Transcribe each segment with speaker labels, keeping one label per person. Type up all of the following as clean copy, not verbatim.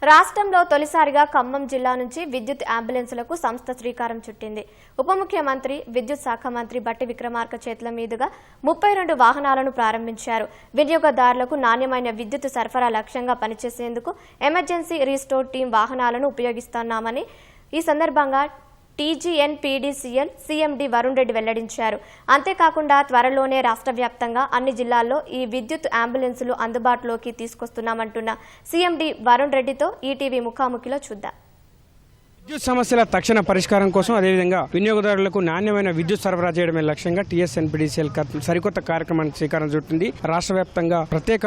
Speaker 1: రాష్ట్రంలో తొలిసారిగా ఖమ్మం జిల్లా నుంచి విద్యుత్ అంబులెన్సులకు సంస్థ శ్రీకారం చుట్టింది. ఉప ముఖ్యమంత్రి విద్యుత్ శాఖ మంత్రి బట్టి విక్రమార్క చేతుల మీదుగా 32 వాహనాలను ప్రారంభించారు. వినియోగదారులకు నాణ్యమైన విద్యుత్ సరఫరా లక్ష్యంగా పనిచేసేందుకు ఎమర్జెన్సీ రీస్టోర్ టీం వాహనాలను ఉపయోగిస్తున్నామని ఈ సందర్భంగా టీజీఎన్పీడీసీఎల్ సీఎండీ వరుణ్ రెడ్డి వెల్లడించారు. అంతేకాకుండా త్వరలోనే రాష్ట్ర వ్యాప్తంగా అన్ని జిల్లాల్లో ఈ విద్యుత్ అంబులెన్సులు అందుబాటులోకి తీసుకొస్తున్నామంటున్న సీఎండీ వరుణ్ రెడ్డితో ఈటీవీ ముఖాముఖిలో చూద్దాం.
Speaker 2: విద్యుత్ సమస్యల తక్షణ పరిష్కారం కోసం అదేవిధంగా వినియోగదారులకు నాణ్యమైన విద్యుత్ సరఫరా చేయడమే లక్ష్యంగా టీఎస్ఎన్పీడీసీఎల్ సరికొత్త కార్యక్రమానికి శ్రీకారం చుట్టింది. రాష్ట్ర వ్యాప్తంగా ప్రత్యేక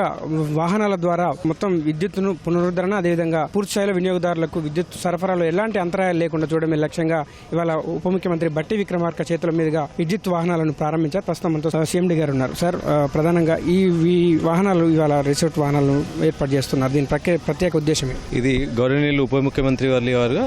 Speaker 2: వాహనాల ద్వారా మొత్తం విద్యుత్తును పునరుద్ధరణ అదేవిధంగా పూర్తి స్థాయిలో వినియోగదారులకు విద్యుత్ సరఫరాలో ఎలాంటి అంతరాయాలు లేకుండా చూడడమే లక్ష్యంగా ఇవాళ ఉప ముఖ్యమంత్రి బట్టి విక్రమార్క చేతుల మీదుగా విద్యుత్ వాహనాలను ప్రారంభించారు. ప్రస్తుతం మనతో సీఎండీ గారు ఉన్నారు. సార్, ప్రధానంగా ఈ వాహనాలు ఇవాళ రిసార్ట్ వాహనాలను ఏర్పాటు చేస్తున్నారు. దీని ప్రత్యేక ఉద్దేశం
Speaker 3: ఇది గౌరవనీయులు ఉప ముఖ్యమంత్రి వారిగా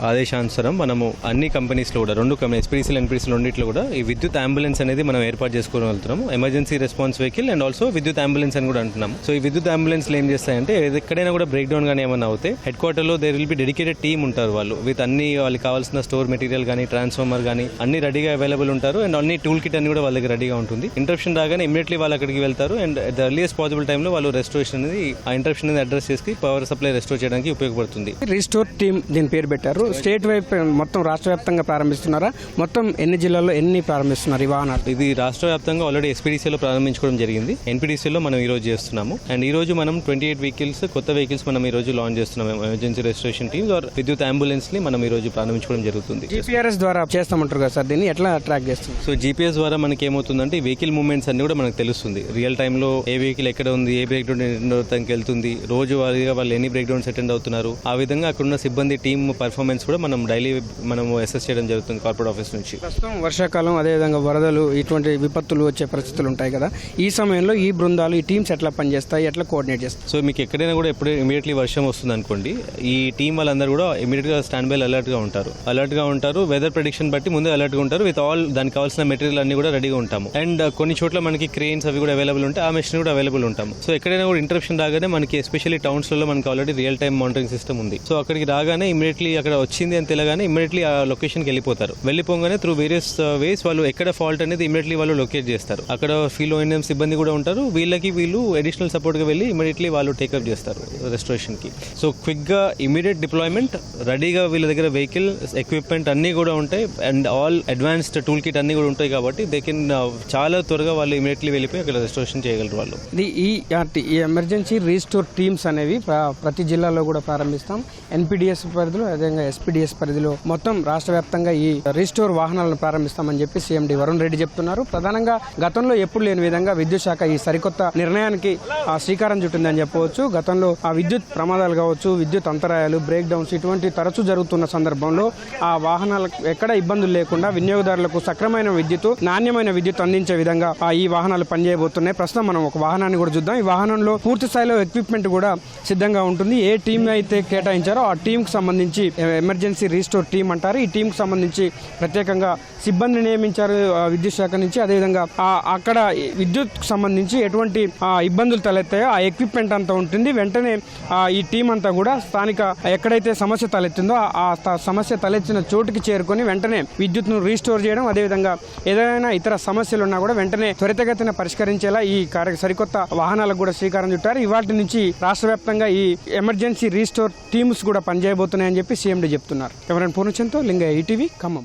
Speaker 3: ఆదేశానుసారం మనము అన్ని కంపెనీస్లో కూడా రెండు కంపెనీ ఎస్పీడీసీఎల్ ఎన్పీడీసీఎల్ రెండిట్లో కూడా ఈ విద్యుత్ అంబులెన్స్ అనేది మనం ఏర్పాటు చేసుకుని వెళ్తున్నాము. Emergency response vehicle and also విద్యుత్ అంబులెన్స్ అని కూడా అంటున్నాము. సో ఈ విద్యుత్ అంబులెన్స్లు ఏం చేస్తాయంటే ఎక్కడైనా కూడా బ్రేక్ డౌన్ కానీ ఏమైనా అవుతే హెడ్ క్వార్టర్లో there will be dedicated team ఉంటారు. వాళ్ళు విత్ అన్ని వాళ్ళకి కావాల్సిన స్టోర్ మెటీరియల్ కానీ ట్రాన్స్ఫార్మర్ కానీ అన్ని రెడీగా అవైలబుల్ ఉంటారు. అండ్ అన్ని టూల్ కిట్ అన్ని కూడా వాళ్ళ దగ్గర రెడీగా ఉంటుంది. ఇంటరప్షన్ రాగానే ఇమీడియట్లీ వాళ్ళు అక్కడికి వెళ్తారు. అండ్ ద ఎర్లియస్ట్ పాసిబుల్ టైంలో వాళ్ళు రెస్టోరేషన్ అనేది ఆ ఇంటరప్షన్ అనేది అడ్రస్ చేసి పవర్ సప్లై రెస్టోర్ చేయడానికి ఉపయోగపడుతుంది.
Speaker 2: రీస్టోర్ టీమ్ దీని పేరు పెట్టారు. స్టేట్ వైపు మొత్తం రాష్ట్ర వ్యాప్తంగా ప్రారంభిస్తున్నారా? మొత్తం ఎన్ని జిల్లాల్లో ఎన్ని ప్రారంభిస్తున్నారు ఈ వాహనాలు?
Speaker 3: ఇది రాష్ట్ర వ్యాప్తంగా ఆల్రెడీ ఎస్పీడీసీలో ప్రారంభించుకోవడం జరిగింది. ఎన్పీడీసీలో మనం ఈ రోజు చేస్తున్నాము. అండ్ ఈ రోజు మనం 28 వెహికల్స్ కొత్త వెహికల్స్ మనం ఈ రోజు లాంచ్ చేస్తున్నాము. ఎమర్జెన్సీ రెస్టోరేషన్ టీమ్స్ ఆర్ విద్యుత్ అంబులెన్స్ ని మనం ఈ రోజు ప్రారంభించుకోవడం జరుగుతుంది.
Speaker 2: జీపీఆర్ఎస్ ద్వారా చేస్తామంటారు కదా సార్, దీన్ని ఎట్లా ట్రాక్ చేస్తుంది?
Speaker 3: సో జీపీఎస్ ద్వారా మనకి ఏమవుతుందంటే వెహికల్ మూవ్మెంట్స్ అన్ని కూడా మనకు తెలుస్తుంది. రియల్ టైంలో ఏ వెహికల్ ఎక్కడ ఉంది, ఏ బ్రేక్ డౌన్ వెళ్తుంది, రోజు వారీగా వాళ్ళు ఎన్ని బ్రేక్ డౌన్స్ అటెండ్ అవుతున్నారు, ఆ విధంగా అక్కడున్న సిబ్బంది టీమ్ పర్ఫార్మెన్స్ కూడా మనం డైలీ మనము అసెస్ చేయడం జరుగుతుంది కార్పొరేట్ ఆఫీస్ నుంచి.
Speaker 2: ప్రస్తుతం వర్షాకాలం అదేవిధంగా వరదలు ఇటువంటి విపత్తులు వచ్చే పరిస్థితులు ఉంటాయి కదా, ఈ సమయంలో ఈ బృందాలు ఈ టీమ్స్ ఎట్లా పనిచేస్తాయి, ఎట్లా కోఆర్డినేట్ చేస్తాయి?
Speaker 3: సో మీకు ఎక్కడైనా కూడా ఎప్పుడు ఇమీడియట్లీ వర్షం వస్తుంది అనుకోండి, ఈ టీం వాళ్ళందరూ కూడా ఇమీడియట్ గా స్టాండ్ బై అలర్ట్ గా ఉంటారు. వెదర్ ప్రెడిక్షన్ బట్టి ముందే అలర్ట్ గా ఉంటారు. విత్ ఆల్ దానికి కావాల్సిన మెటీరియల్ అన్ని కూడా రెడీగా ఉంటాము. అండ్ కొన్ని చోట్ల మనకి క్రెయిన్స్ అవి కూడా అవైలబుల్ ఉంటాయి. ఆ మెషిన్ కూడా అవైలబుల్ ఉంటాము. సో ఎక్కడైనా కూడా ఇంటరప్షన్ రాగానే మనకి ఎస్పెషల్లీ టౌన్స్ లో మనకి already real time monitoring system ఉంది. సో అక్కడికి రాగానే ఇమీడియట్లీ అక్కడ వచ్చింది అని తెలియగానే ఇమీడియట్లీ ఆ లొకేషన్కి వెళ్ళిపోగానే త్రూ వేరియస్ వేస్ వాళ్ళు ఎక్కడ ఫాల్ట్ అనేది ఇమీడియట్లీ వాళ్ళు లొకేట్ చేస్తారు. అక్కడ ఫీల్డ్ ఓఎన్ఎం సిబ్బంది కూడా ఉంటారు. వీళ్ళు అడిషనల్ సపోర్ట్ గా వెళ్ళి ఇమీడియట్లీ వాళ్ళు టేకప్ చేస్తారు రెస్టోరేషన్ కి. సో క్విక్ గా ఇమీడియట్ డిప్లాయ్మెంట్ రెడీగా వీళ్ళ దగ్గర వెహికల్ ఎక్విప్మెంట్ అన్ని కూడా ఉంటాయి. And all advanced tool kit అన్ని కూడా ఉంటాయి. కాబట్టి దే కెన్ చాలా త్వరగా వాళ్ళు ఇమీడియట్లీ వెళ్ళిపోయి అక్కడ రెస్టోరేషన్ చేయగలరు వాళ్ళు.
Speaker 2: ఈ ఎమర్జెన్సీ రీస్టోర్ టీమ్స్ అనేవి ప్రతి జిల్లాలో కూడా ప్రారంభిస్తాం. ఎన్పీడీఎస్ పరిధిలో అదేవిధంగా ఎస్పీడీఎస్ పరిధిలో మొత్తం రాష్ట్ర వ్యాప్తంగా ఈ రీస్టోర్ వాహనాలను ప్రారంభిస్తామని చెప్పి సీఎండీ వరుణ్ రెడ్డి చెప్తున్నారు. ప్రధానంగా గతంలో ఎప్పుడు లేని విధంగా విద్యుత్ శాఖ ఈ సరికొత్త నిర్ణయానికి శ్రీకారం చుట్టిందని చెప్పవచ్చు. గతంలో ఆ విద్యుత్ ప్రమాదాలు కావచ్చు, విద్యుత్ అంతరాయాలు, బ్రేక్ డౌన్స్ ఇటువంటి తరచూ జరుగుతున్న సందర్భంలో ఆ వాహనాలకు ఎక్కడ ఇబ్బందులు లేకుండా వినియోగదారులకు సక్రమైన విద్యుత్, నాణ్యమైన విద్యుత్ అందించే విధంగా ఈ వాహనాలు పనిచేయబోతున్నాయి. ప్రస్తుతం మనం ఒక వాహనాన్ని కూడా చూద్దాం. ఈ వాహనంలో పూర్తి స్థాయిలో ఎక్విప్మెంట్ కూడా సిద్ధంగా ఉంటుంది. ఏ టీం అయితే కేటాయించారో ఆ టీం కు సంబంధించి ఎమర్జెన్సీ రీస్టోర్ టీం అంటారు. ఈ టీం కు సంబంధించి ప్రత్యేకంగా సిబ్బంది నియమించారు విద్యుత్ శాఖ నుంచి. అదేవిధంగా అక్కడ విద్యుత్ సంబంధించి ఎటువంటి ఇబ్బందులు తలెత్తాయో ఆ ఎక్విప్మెంట్ అంతా ఉంటుంది. వెంటనే ఈ టీం అంతా కూడా స్థానిక ఎక్కడైతే సమస్య తలెత్తిందో ఆ సమస్య తలెత్తిన చోటుకి చేరుకొని వెంటనే విద్యుత్ ను రీస్టోర్ చేయడం, అదేవిధంగా ఏదైనా ఇతర సమస్యలు ఉన్నా కూడా వెంటనే త్వరితగతిన పరిష్కరించేలా ఈ సరికొత్త వాహనాలకు కూడా శ్రీకారం చుట్టారు. ఇవాటి నుంచి రాష్ట్ర వ్యాప్తంగా ఈ ఎమర్జెన్సీ రీస్టోర్ టీమ్స్ కూడా పనిచేయబోతున్నాయని చెప్పి సీఎండీ చెప్తున్నారు. కెమెరా పూర్ణచంద్తో లింగయ్య, ఈటీవీ, ఖమ్మం.